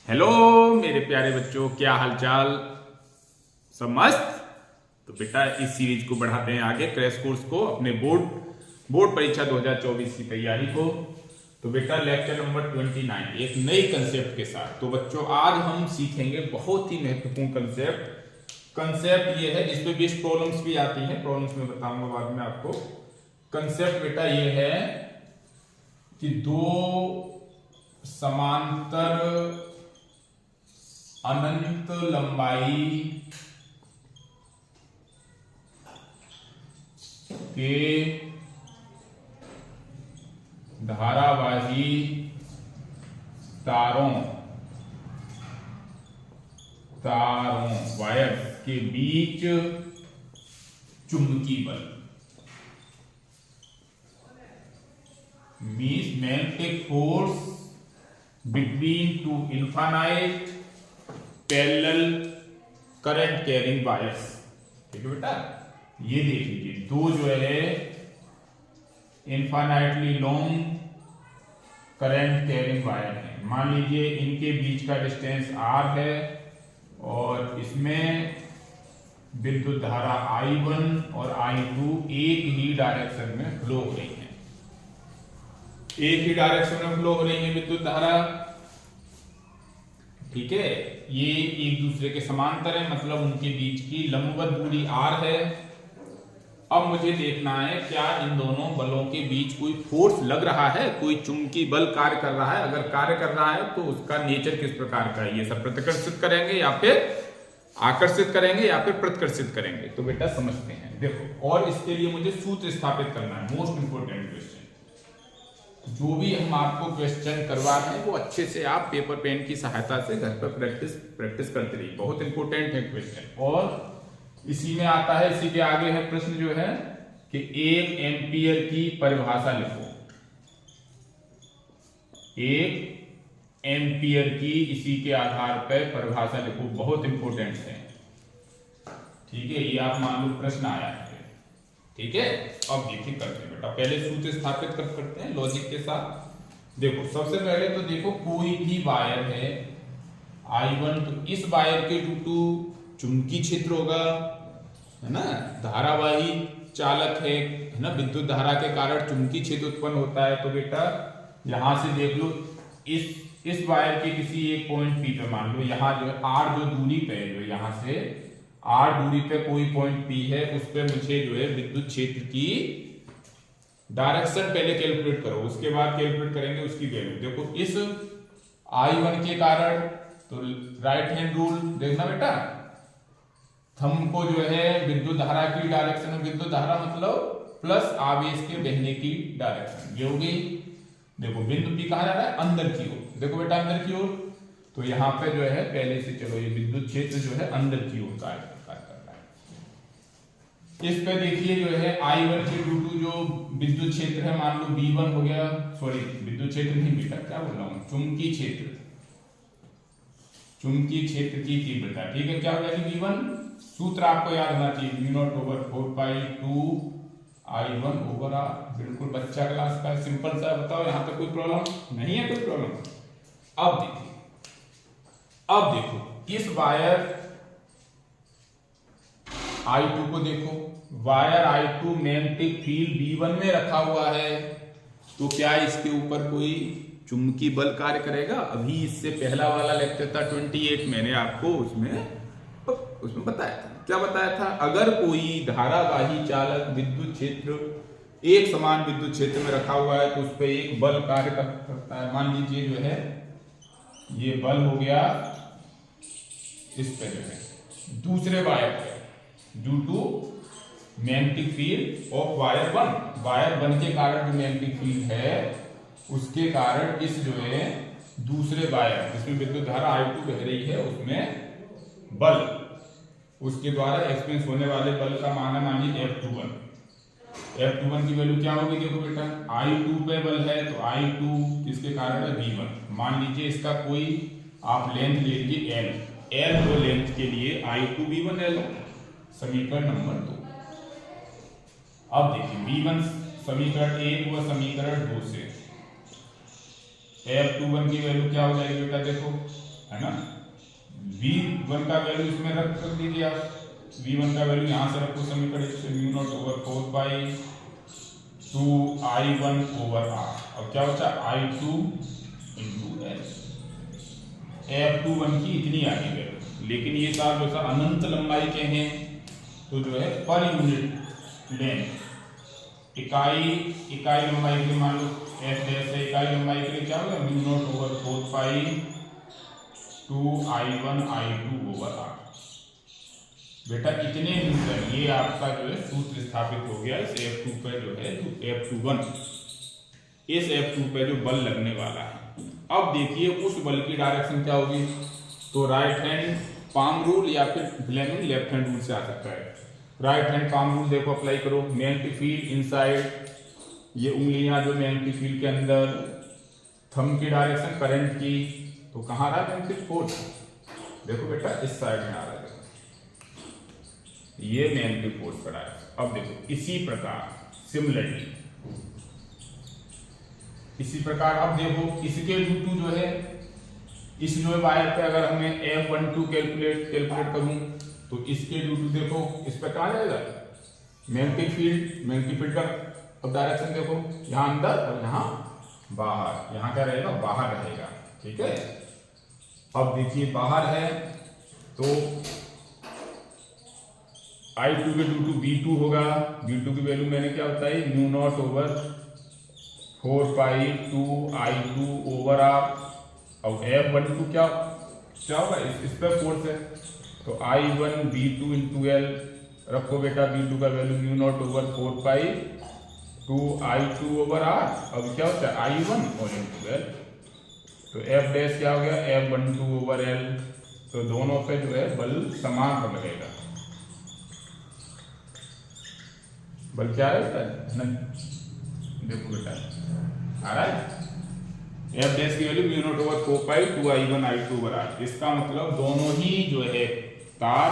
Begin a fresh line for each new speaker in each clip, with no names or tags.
Hello मेरे प्यारे बच्चों, क्या हालचाल? सब मस्त? तो बेटा इस सीरीज को बढ़ाते हैं आगे, क्रैश कोर्स को, अपने बोर्ड परीक्षा 2024 की तैयारी को। तो बेटा लेक्चर नंबर 29 एक नई कंसेप्ट के साथ। तो बच्चों आज हम सीखेंगे बहुत ही महत्वपूर्ण कंसेप्ट ये है, इस पे बेस्ड प्रॉब्लम्स भी आती हैं, प्रॉब्लम्स में बताऊंगा बाद में आपको। कंसेप्ट बेटा ये है कि दो समांतर अनंत लंबाई के धारावाही तारों वायर के बीच चुंबकीय बल means magnetic force between two infinite parallel current carrying wires. ठीक है बेटा, ये देख लीजिए, दो जो है infinitely long current carrying wire है। मान लीजिए इनके बीच का डिस्टेंस r है और इसमें विद्युत धारा I1 और I2 एक ही डायरेक्शन में फ्लो हो रही है, एक ही डायरेक्शन में फ्लो हो रही है विद्युत धारा। ठीक है, ये एक दूसरे के समांतर है, मतलब उनके बीच की लंबवत दूरी r है। अब मुझे देखना है क्या इन दोनों बलों के बीच कोई फोर्स लग रहा है, कोई चुंबकीय बल कार्य कर रहा है। अगर कार्य कर रहा है तो उसका नेचर किस प्रकार का है, ये सब प्रतिकर्षित करेंगे या फिर आकर्षित करेंगे या फिर प्रतिकर्षित करेंगे। तो बेटा समझते हैं, देखो, और इसके लिए मुझे सूत्र स्थापित करना है। मोस्ट इंपोर्टेंट क्वेश्चन, जो भी हम आपको क्वेश्चन करवा रहे हैं वो अच्छे से आप पेपर पेन की सहायता से घर पर प्रैक्टिस करते रहिए, बहुत इंपॉर्टेंट है क्वेश्चन। और इसी में आता है, इसी के आगे है प्रश्न जो है कि 1 एम्पियर की परिभाषा लिखो। 1 एम्पियर की इसी के आधार पर परिभाषा लिखो, बहुत इंपॉर्टेंट है। ठीक है, ये आप मान लो प्रश्न आया है। ठीक है, अब देखिए करते हैं बेटा, पहले सूत्र स्थापित करते हैं लॉजिक के साथ। देखो सबसे पहले तो देखो, कोई भी वायर है I1, तो इस वायर के टू चुंबकीय क्षेत्र होगा, है ना, धारावाही चालक है ना, विद्युत धारा के कारण चुंबकीय क्षेत्र उत्पन्न होता है। तो बेटा यहां से देख लो, इस वायर के किसी एक पॉइंट P पे मान लो, यहाँ जो है R जो दूरी पे है, जो यहाँ से R दूरी पे कोई पॉइंट P है, उस पे मुझे जो है विद्युत क्षेत्र की डायरेक्शन पहले कैलकुलेट करो, उसके बाद कैलकुलेट करेंगे उसकी वैल्यू। देखो इस I1 के कारण, तो राइट हैंड रूल देखना बेटा, थंब को जो है विद्युत धारा की डायरेक्शन में, विद्युत धारा मतलब प्लस आवेश के बहने की डायरेक्शन, ये हो गई। देखो बिंदु P कहां जा रहा है, अंदर की ओर। देखो बेटा अंदर की ओर, तो यहाँ पे जो है पहले से चलो ये विद्युत क्षेत्र जो है अंदर की ओर कार्य कर रहा है। इस पे देखिए जो है I1 के ड्यू टू जो विद्युत क्षेत्र है, मान लो V1 हो गया, सॉरी विद्युत क्षेत्र नहीं बेटा, क्या बोल रहा हूँ, चुंबकीय क्षेत्र की तीव्रता। ठीक है, क्या हो जाएगी V1, सूत्र आपको याद होना चाहिए, V0/4π2 I1 ओवर R। बिल्कुल बच्चा क्लास का सिंपल सा। बताओ यहाँ पे कोई प्रॉब्लम नहीं है? कोई प्रॉब्लम? अब देखो इस वायर I2 को देखो, wire I2 magnetic field V1 में रखा हुआ है, तो क्या इसके ऊपर कोई चुंबकीय बल कार्य करेगा? अभी इससे पहला वाला लेक्चर था 28, मैंने आपको उसमें बताया था। क्या बताया था? अगर कोई धारावाही चालक विद्युत क्षेत्र एक समान विद्युत क्षेत्र में रखा हुआ है तो उस पर एक बल कार्य करता है। मान लीजिए जो है ये बल हो गया इस पे जो है दूसरे वायर पे, due to magnetic field of wire 1 के कारण जो मैग्नेटिक फील्ड है उसके कारण इस जो है दूसरे वायर जिसमें विद्युत धारा I2 बह रही है उसमें बल, उसके द्वारा एक्सपीरियंस होने वाले बल का मान है मानिए F21 की वैल्यू क्या होगी? देखो बेटा I2 पे बल है तो I2 किसके कारण है, V1। मान लीजिए इसका कोई आप लेंथ ले लीजिए L को लेंथ के लिए I2 V1 L, समीकरण नंबर 2। अब देखिए V1 समीकरण 1 व समीकरण 2 से F21 की वैल्यू क्या हो जाएगी बेटा? देखो है ना। V1 का वैल्यू इसमें रख दीजिए आप, V1 का वैल्यू यहाँ से रखो समीकरण से, म्यू नॉट ओवर 4 पाई 2I1 ओवर R। अब क्या बचा, I2 इंटू L। F21 की इतनी आ गई वैल्यू, लेकिन ये साथ जो सा अनंत लंबाई के हैं तो जो है पर यूनिट लेंथ, इकाई लंबाई के लिए मान लो F डैश है, इकाई लंबाई के लिए क्या होगा, म्यू नॉट ओवर 4 पाई 2I1 I2 ओवर R। बेटा इतने न्यूटन, ये आपका जो है सूत्र स्थापित हो गया इस F2 पे जो है, जो F21 इस F2 पे जो बल लगने वाला है। अब देखिए उस बल की डायरेक्शन क्या होगी, तो राइट हैंड पाम रूल या फिर फ्लेमिंग लेफ्ट हैंड रूल से आ सकता है। राइट हैंड पाम रूल देखो अप्लाई करो, मैग्नेटिक फील्ड इनसाइड, ये उंगलियां जो मैग्नेटिक फील्ड के अंदर, थंब की डायरेक्शन करंट की, तो कहाँ रहा मैग्नेटिक फोर्स, देखो बेटा इस साइड में आ रहा है, ये मैग्नेटिक फोर्स पड़ा है। अब देखो इसी प्रकार सिमिलरली, इसी प्रकार अब देखो इसके √2 जो है, इस जो वायर पे अगर हमें F12 कैलकुलेट करूं तो इसके √2 देखो इस पे कहाँ जाएगा, मैग्नेटिक फील्ड का अब डायरेक्शन देखो, यहाँ अंदर और यहाँ बाहर, यहाँ क्या रहेगा, बाहर रहेगा, ठीक है। अब देखिए बाहर है तो I2 के √2 V2 होगा, V2 की वैल्यू मैंने क्या बताई, म्यू नॉट ओवर 4 पाई 2I2 ओवर R। अब F12 क्या होगा, इस पर फोर्स है, तो I1 V2 इंटू L रखो बेटा, V2 का वैल्यू म्यू नॉट ओवर 4 पाई 2I2 ओवर R। अब क्या होता है I1 और इंटू L, तो F डैश क्या हो गया, F12 ओवर L। तो दोनों पे जो है बल समान पर लगेगा, बल क्या है ना, देखो बेटा आ रहा है, F डैश की वैल्यू म्यू नॉट ओवर 4 पाई 2I1 I2 ओवर R। इसका मतलब दोनों ही जो है तार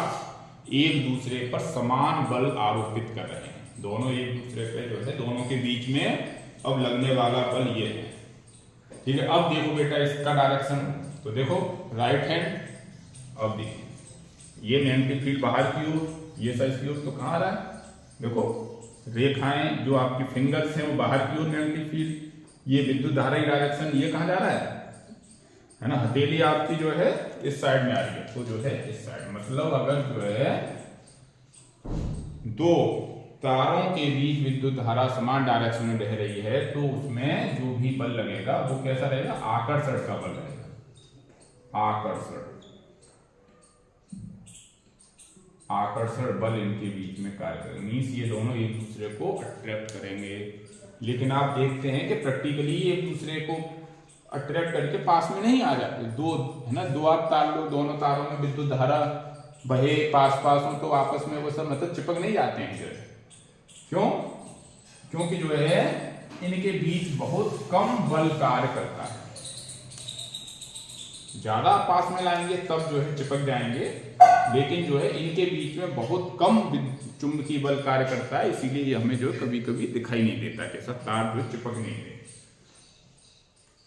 एक दूसरे पर समान बल आरोपित कर रहे हैं, दोनों एक दूसरे पे जो है, दोनों के बीच में अब लगने वाला बल ये है, ठीक है। अब देखो बेटा इसका डायरेक्शन, तो देखो राइट हैंड, अब देखिए ये मैग्नेटिक फील्ड बाहर की ओर, ये साइड की ओर, तो कहाँ आ रहा है, देखो रेखाएं जो आपकी फिंगर्स हैं वो बाहर की ओर मैग्नेटिक फील्ड, ये विद्युत धारा की डायरेक्शन ये कहाँ जा रहा है ना, हथेली आपकी जो है इस साइड में आ रही है, तो जो है इस साइड, मतलब अगर जो है दो तारों के बीच विद्युत धारा समान डायरेक्शन में बह रही है तो उसमें जो भी बल लगेगा वो कैसा रहेगा, आकर्षण का बल रहेगा, आकर्षण बल इनके बीच में कार्य करेगा, मीन्स ये दोनों एक दूसरे को अट्रैक्ट करेंगे। लेकिन आप देखते हैं कि प्रैक्टिकली एक दूसरे को अट्रैक्ट करके पास में नहीं आ जाते, दो है ना, दो आप तार लो, दोनों तारों में विद्युत धारा बहे पास हो तो आपस में वो सब मतलब चिपक नहीं जाते हैं, क्यों, क्योंकि जो है इनके बीच बहुत कम बल कार्य करता है, ज्यादा पास में लाएंगे तब जो है चिपक जाएंगे, लेकिन जो है इनके बीच में बहुत कम चुंबकीय बल कार्य करता है, इसीलिए ये हमें जो कभी कभी दिखाई नहीं देता कि सब तार जो चिपक नहीं रहे।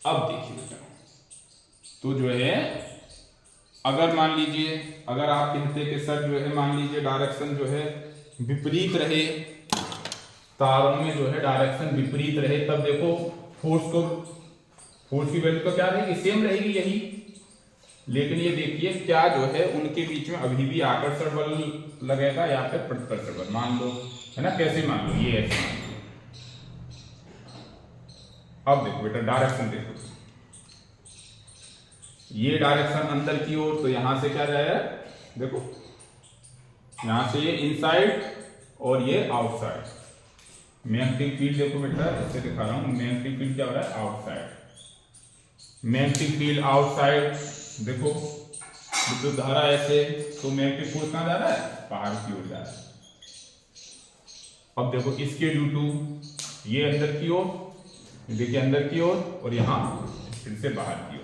अब देखिए बेटा, तो जो है अगर मान लीजिए, अगर आप कहते कि सर जो है मान लीजिए डायरेक्शन जो है विपरीत रहे, तारों में जो है डायरेक्शन विपरीत रहे, तब देखो फोर्स की वैल्यू तो क्या रहेगी, सेम रहेगी यही, लेकिन ये देखिए क्या जो है उनके बीच में अभी भी आकर्षण बल लगेगा या फिर प्रतिकर्षण बल, मान लो है ना, कैसे मान लो, ये ऐसे मान लो। अब देखो बेटा डायरेक्शन देखो, ये डायरेक्शन अंदर की ओर, तो यहां से क्या जाएगा, देखो यहां से ये इनसाइड और ये आउटसाइड, मैग्नेटिक फील्ड देखो बेटा ऐसे दिखा रहा हूं, मैग्नेटिक फील्ड क्या हो रहा है, आउटसाइड, मैग्नेटिक फील्ड आउटसाइड, देखो विद्युत धारा ऐसे, तो मैग्नेटिक फोर्स कहां जा रहा है, बाहर की ओर जा रहा है। अब देखो इसके √2 ये अंदर की ओर, देखिए अंदर की ओर, और यहां फिर से बाहर की ओर।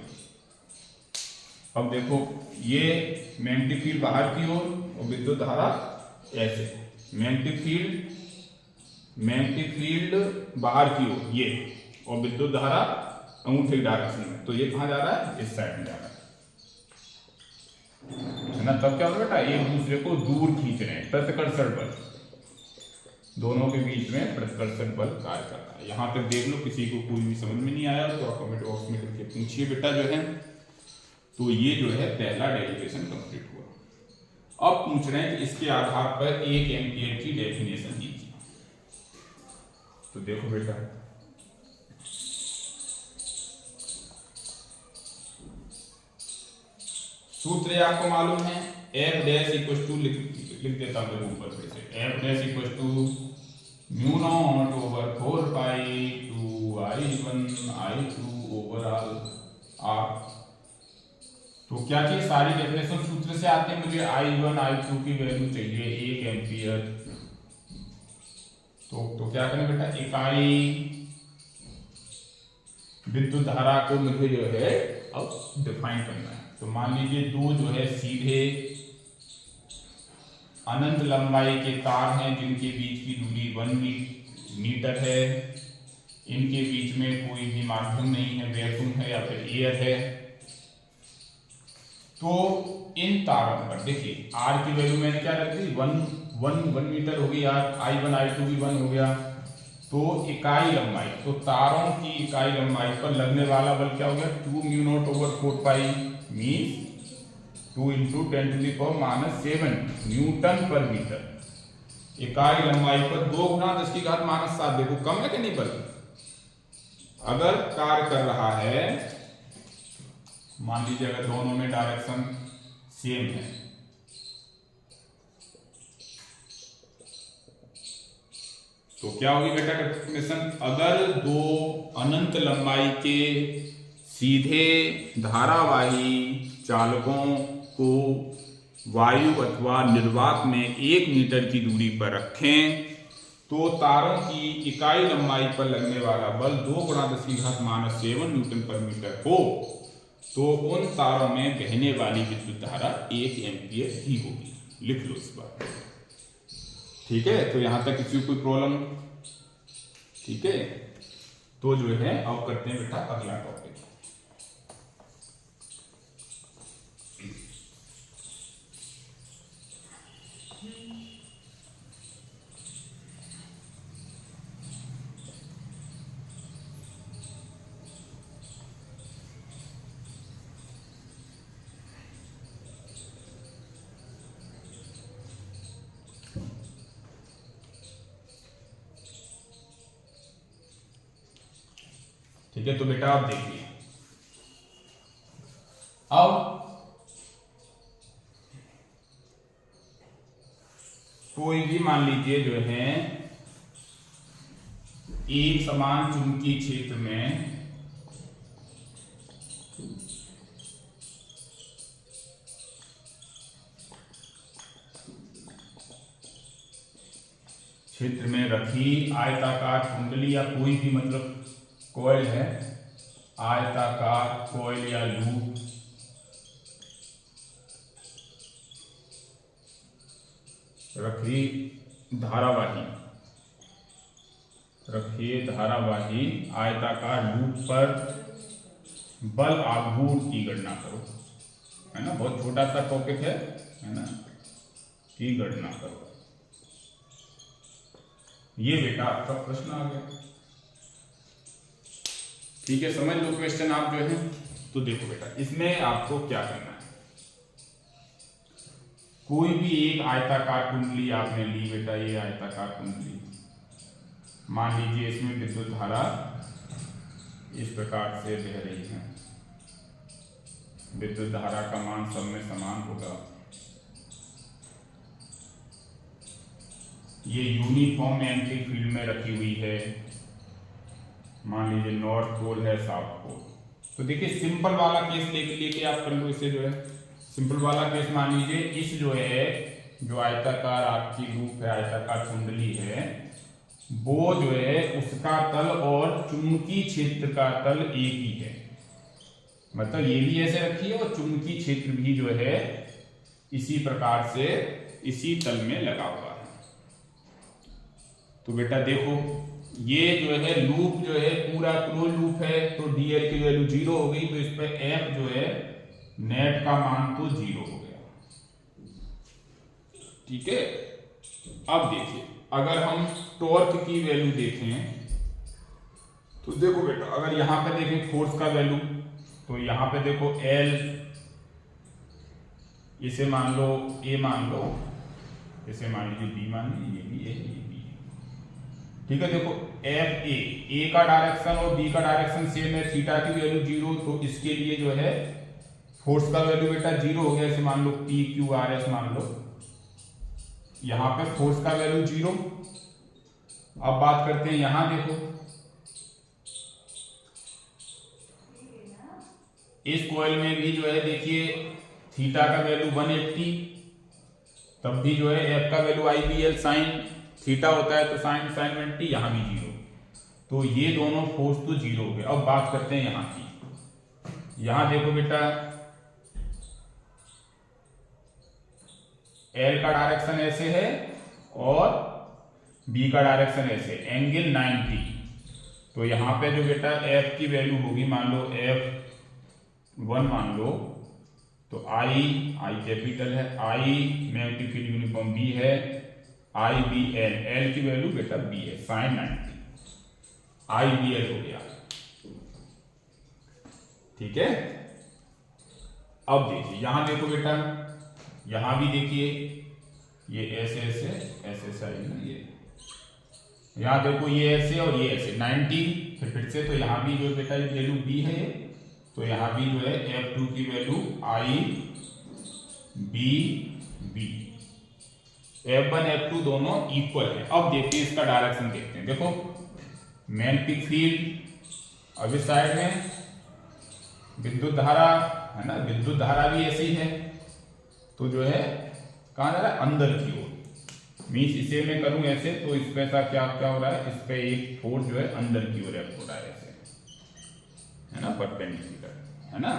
अब देखो ये मैग्नेटिक फील्ड बाहर की ओर और विद्युत धारा ऐसे, मैग्नेटिक फील्ड बाहर की ओर ये, और विद्युत धारा अंगूठे की डायरेक्शन में, तो ये कहां जा रहा है, इस साइड में जा रहा है। है ना। तब क्या होगा बेटा, एक दूसरे को दूर खींच रहे हैं, प्रतिकर्षण बल, दोनों के बीच में प्रतिकर्षण बल कार्य करता है। यहां तक देख लो, किसी को कोई भी समझ में नहीं आया तो कमेंट बॉक्स में करके पूछिए बेटा जो है। तो ये जो है पहला डेरिवेशन कंप्लीट हुआ। अब पूछ रहे हैं कि इसके आधार पर 1 एम्पीयर की डेफिनेशन दीजिए। तो देखो बेटा, सूत्र आपको मालूम है, एफ डैश इक्वल टू लिख देता हूं ऊपर फिर से, F dash equal to mu naught over 4 pi two I1 I2 over all R. तो क्या चाहिए, सारी डेफिनेशन सूत्र से आते हैं। मुझे I1 I2 की वैल्यू चाहिए 1 एम्पियर। तो क्या करें बेटा, इकाई विद्युत धारा को मुझे जो है अब डिफाइन करना है। तो मान लीजिए दो जो है सीधे अनंत लंबाई के तार हैं, जिनके बीच की दूरी 1 मीटर है। इनके बीच में कोई भी माध्यम नहीं है, वैक्यूम है या फिर एयर है। तो इन तारों पर देखिए, आर की वैल्यू मैंने क्या रख दी, 1 मीटर हो गई, I1 I2 भी 1 हो गया। तो इकाई लंबाई, तो तारों की इकाई लंबाई पर लगने वाला बल क्या हो गया, 2 म्यू नॉट ओवर 4 पाई मीन्स 2 × 10⁻⁷ न्यूटन पर मीटर। इकाई लंबाई पर 2 × 10⁻⁷। देखो कम है कि नहीं बल। अगर कार्य कर रहा है, मान लीजिए अगर दोनों में डायरेक्शन सेम है, तो क्या होगी बेटा डेफिनेशन, अगर दो अनंत लंबाई के सीधे धारावाही चालकों को वायु अथवा निर्वात में 1 मीटर की दूरी पर रखें, तो तारों की इकाई लंबाई पर लगने वाला बल 2 × 10⁻⁷ न्यूटन पर मीटर हो, तो उन तारों में बहने वाली विद्युत धारा 1 एम्पियर ही होगी। लिख लो इस बात, ठीक है। तो यहां तक किसी को कोई प्रॉब्लम, ठीक है। तो जो है अब करते हैं बेटा अगला टॉपिक। ठीक है, तो बेटा आप देखिए, अब कोई भी मान लीजिए जो है एक समान चुंबकीय क्षेत्र में रखी आयताकार कुंडली या कोई भी मतलब कॉइल है, आयताकार कॉइल या लूप रखी धारावाही आयताकार लूप पर बल आघूर्ण की गणना करो, है ना। बहुत छोटा सा टॉपिक है ना, की गणना करो। ये बेटा आपका प्रश्न आ गया, ठीक है। समझ लो क्वेश्चन आप जो है। तो देखो बेटा, इसमें आपको क्या करना है, कोई भी एक आयताकार कुंडली आपने ली बेटा, ये आयताकार कुंडली, मान लीजिए इसमें विद्युत धारा इस प्रकार से बह रही है। विद्युत धारा का मान सब में समान होगा। ये यूनिफॉर्म मैग्नेटिक फील्ड में रखी हुई है, मान लीजिए नॉर्थ पोल है, साउथ पोल। तो देखिए सिंपल वाला केस लेके आप कर लो इसे जो है। सिंपल वाला केस मान लीजिए इस जो है, जो आयताकार आपकी लूप है, आयताकार कुंडली है, वो जो है उसका तल और चुंबकीय क्षेत्र का तल एक ही है। मतलब ये भी ऐसे रखी है और चुंबकीय क्षेत्र भी जो है इसी प्रकार से इसी तल में लगा हुआ है। तो बेटा देखो, ये जो है लूप जो है पूरा क्लोज लूप है, तो डीएल की वैल्यू 0 हो गई। तो इस पे एफ जो है नेट का मान तो 0 हो गया। ठीक है। अब देखिए अगर हम टॉर्क की वैल्यू देखें तो देखो बेटा, अगर यहां पे देखें फोर्स का वैल्यू, तो यहां पे देखो L, इसे मान लो A मान लो, इसे मान लीजिए B मान लीजिए, ये भी A, ये भी A। ठीक है, देखो F A का डायरेक्शन और B का डायरेक्शन सेम है, थीटा की वैल्यू 0, तो इसके लिए जो है फोर्स का वैल्यू बेटा 0 हो गया। इसे मान लो PQRS मान लो, यहां पे फोर्स का वैल्यू 0। अब बात करते हैं यहां देखो, इस कॉइल में भी जो है देखिए थीटा का वैल्यू 180, तब भी जो है एफ का वैल्यू IBL साइन थीटा होता है, तो साइन 180, यहां भी 0, तो ये दोनों फोर्स तो 0 हो गए। अब बात करते हैं यहां की, यहां देखो बेटा L का डायरेक्शन ऐसे है और B का डायरेक्शन ऐसे, एंगल 90, तो यहां पे जो बेटा F की वैल्यू होगी, मान लो F1 मान लो, तो I कैपिटल है, I मैग्नीट्यूड यूनिफॉर्म B है, IBL, L की वैल्यू बेटा B है, साइन 90, IBL हो गया। ठीक है, अब देखिए यहां देखो बेटा, यहां भी देखिए ये ऐसे ऐसे ऐसे साइड में, ये यहां देखो ये ऐसे और ये ऐसे 90, फिर से, तो यहां भी जो बेटा वैल्यू B है, तो यहां भी जो है F2 की वैल्यू IBB, F1 F2 दोनों इक्वल है। अब देखिए इसका डायरेक्शन देखते हैं, देखो मैग्नेटिक फील्ड अब इस साइड में, विद्युत धारा है ना, विद्युत धारा भी ऐसी है, तो जो है कहां जा रहा है, अंदर की ओर। मीन्स इसे मैं करूं ऐसे, तो इस पे ऐसा क्या क्या हो रहा है, इस पे एक फोर्स जो है अंदर की ओर एक्ट हो रहा है ऐसे, है ना, परपेंडिकुलर, है ना।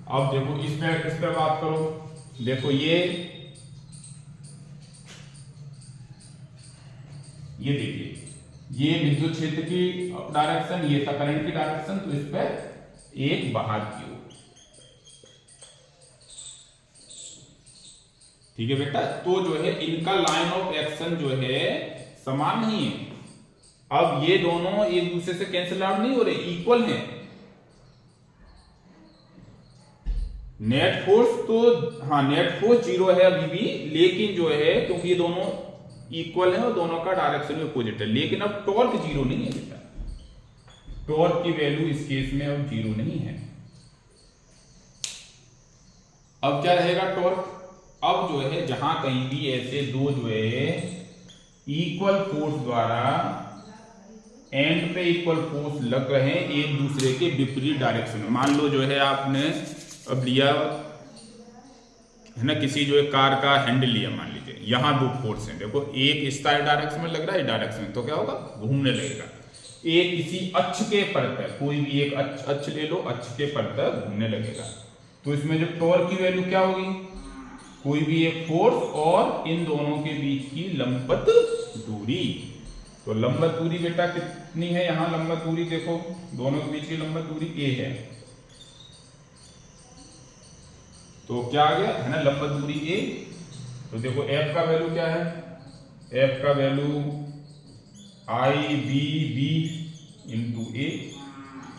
अब देखो इस पे बात करो, देखो ये देखिए ये विद्युत क्षेत्र की डायरेक्शन, ये था करंट की डायरेक्शन, तो इस पे एक बाहर की ओर। ठीक है बेटा, तो जो है इनका लाइन ऑफ एक्शन जो है समान नहीं है। अब ये दोनों एक दूसरे से कैंसिल आउट नहीं हो रहे, इक्वल हैं। नेट फोर्स तो हाँ, नेट फोर्स 0 है अभी भी, लेकिन जो है क्योंकि ये दोनों इक्वल है और दोनों का डायरेक्शन भी अपोजिट है, लेकिन अब टॉर्क 0 नहीं है बेटा, टॉर्क की वैल्यू इस केस में अब 0 नहीं है। अब क्या रहेगा टॉर्क, अब जो है जहां कहीं भी ऐसे दो जो है इक्वल फोर्स द्वारा एंड पे इक्वल फोर्स लग रहे हैं एक दूसरे के विपरीत डायरेक्शन में, मान लो जो है आपने अब लिया है ना, किसी जो है कार का हैंडल लिया, मान लीजिए यहां दो फोर्स हैं, देखो एक इस डायरेक्शन में लग रहा है, इस डायरेक्शन में, तो क्या होगा, घूमने लगेगा। एक किसी अक्ष के परत, कोई भी एक अक्ष ले लो, अक्ष के परत घूमने लगेगा, तो इसमें जो टॉर्क की वैल्यू क्या होगी, कोई भी एक फोर्स और इन दोनों के बीच की लंबवत दूरी। तो लंबवत दूरी बेटा कितनी है, यहां लंबवत दूरी देखो, दोनों के बीच की लंबवत दूरी a है, तो क्या आ गया है ना, लंबवत दूरी a। तो देखो f का वैल्यू क्या है, f का वैल्यू IBB इंटू a,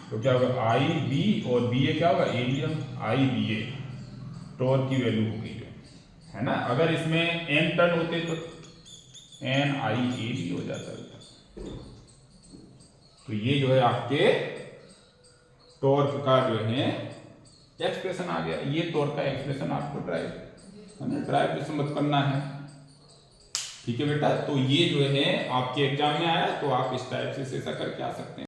तो क्या होगा IB और BA क्या होगा, एरिया IBA, टॉर्क की वैल्यू होगी है ना। अगर इसमें n टर्न होते तो NIA भी हो जाता है। तो ये जो है आपके टॉर्क का जो है एक्सप्रेशन आ गया। ये टॉर्क का एक्सप्रेशन आपको ड्राइव पे समझ करना है, ठीक है बेटा। तो ये जो है आपके एग्जाम में आया, तो आप इस टाइप से ऐसा करके आ सकते हैं।